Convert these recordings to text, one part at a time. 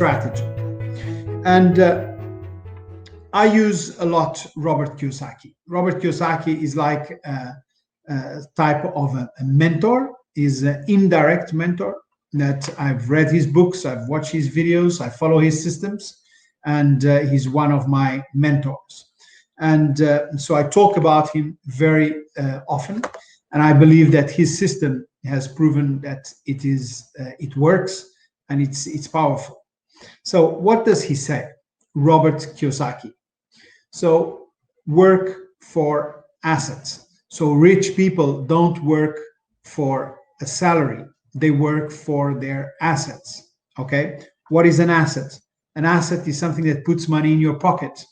strategy. And I use a lot Robert Kiyosaki. Robert Kiyosaki is like a type of a mentor, is an indirect mentor that I've read his books, I've watched his videos, I follow his systems, and he's one of my mentors. And so I talk about him very often, and I believe that his system has proven that it works and it's powerful. So what does he say, Robert Kiyosaki? So work for assets. So rich people don't work for a salary, they work for their assets. Okay, what is an asset? An asset is something that puts money in your pocket.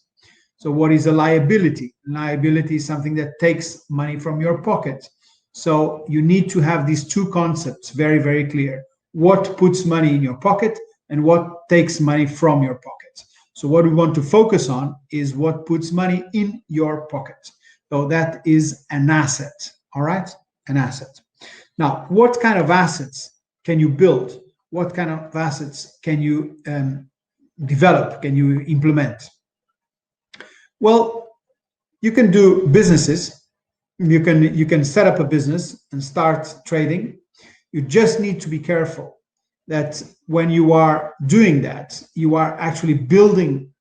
So what is a liability? Liability is something that takes money from your pocket. So you need to have these two concepts very, very clear. What puts money in your pocket and what takes money from your pocket. So what we want to focus on is what puts money in your pocket. So that is an asset, all right? An asset. Now, what kind of assets can you build? What kind of assets can you develop? Can you implement? Well, you can do businesses. You can set up a business and start trading. You just need to be careful that when you are doing that, you are actually building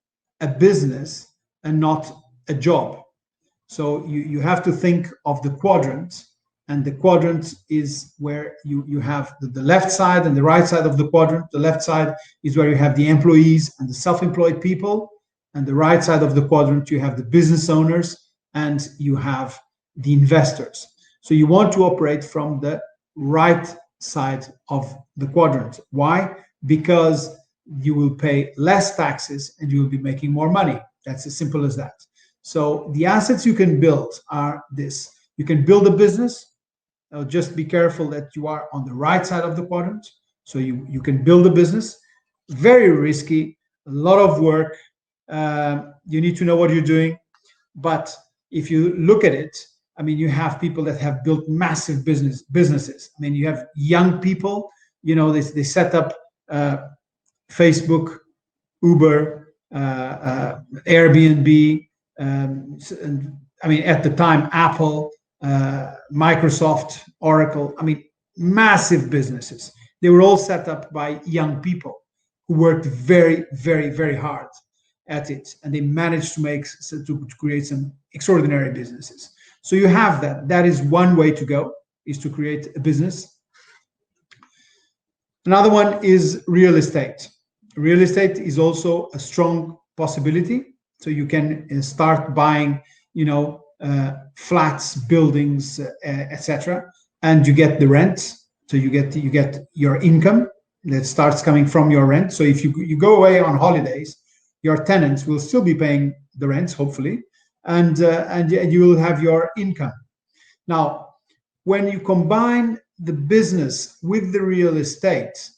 a business and not a job. So you have to think of the quadrant, and the quadrant is where you have the left side and the right side of the quadrant. The left side is where you have the employees and the self-employed people, and the right side of the quadrant, you have the business owners and you have the investors. So you want to operate from the right side of the quadrant. Why? Because you will pay less taxes and you will be making more money. That's as simple as that. So the assets you can build are this. You can build a business. Just be careful that you are on the right side of the quadrant. So you can build a business. Very risky, a lot of work. You need to know what you're doing. But if you look at it, I mean, you have people that have built massive businesses. I mean, you have young people, you know, they set up Facebook, Uber, Airbnb, and, I mean, at the time, Apple, Microsoft, Oracle, I mean, massive businesses. They were all set up by young people who worked very, very, very hard at it, and they managed to create some extraordinary businesses. So you have that. That is one way to go, is to create a business. Another one is real estate. Real estate is also a strong possibility. So you can start buying, you know, flats, buildings, etc., and you get the rent. So you get your income that starts coming from your rent. So if you go away on holidays, your tenants will still be paying the rents, hopefully, and you will have your income. Now, when you combine the business with the real estate,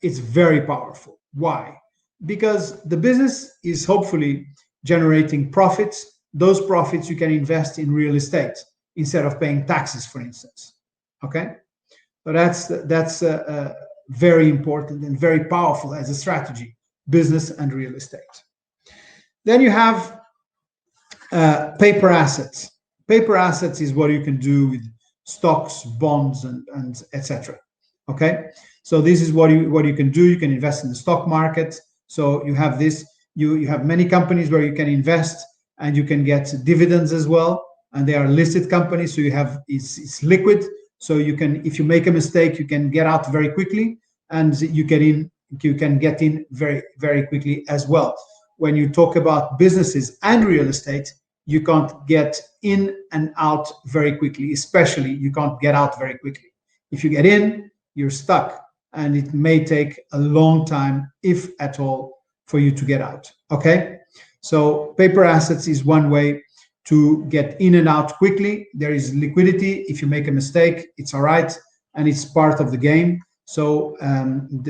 it's very powerful. Why? Because the business is hopefully generating profits. Those profits you can invest in real estate instead of paying taxes, for instance. Okay, so that's very important and very powerful as a strategy, business and real estate. Then you have paper assets. Paper assets is what you can do with stocks, bonds, and etc. Okay, so this is what you can do. You can invest in the stock market. So you have this. You have many companies where you can invest, and you can get dividends as well. And they are listed companies, so you have it's liquid. So you can, if you make a mistake, you can get out very quickly, and you can get in very, very quickly as well. When you talk about businesses and real estate, you can't get in and out very quickly. Especially, you can't get out very quickly. If you get in, you're stuck, and it may take a long time, if at all, for you to get out. Okay, so paper assets is one way to get in and out quickly. There is liquidity. If you make a mistake, it's all right, and it's part of the game. So,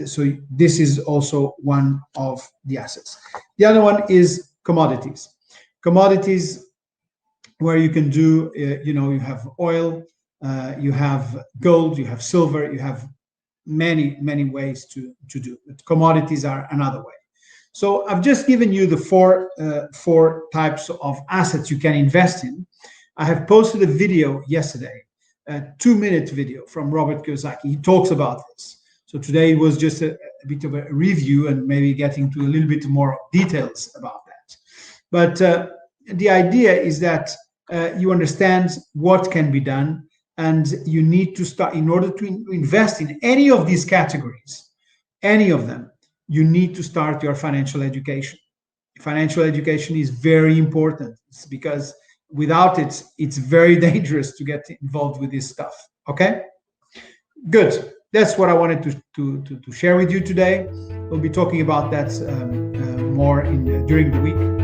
so this is also one of the assets. The other one is commodities. Commodities, where you can do, you know, you have oil, you have gold, you have silver, you have many ways to do it. Commodities are another way. So I've just given you the four types of assets you can invest in. I have posted a video yesterday, a 2-minute video from Robert Kiyosaki. He talks about this. So today was just a bit of a review and maybe getting to a little bit more details about that. But the idea is that you understand what can be done, and you need to start, in order to invest in any of these categories, any of them, you need to start your financial education. Financial education is very important. It's because without it, it's very dangerous to get involved with this stuff. Okay, good. That's what I wanted to share with you today. We'll be talking about that more during the week.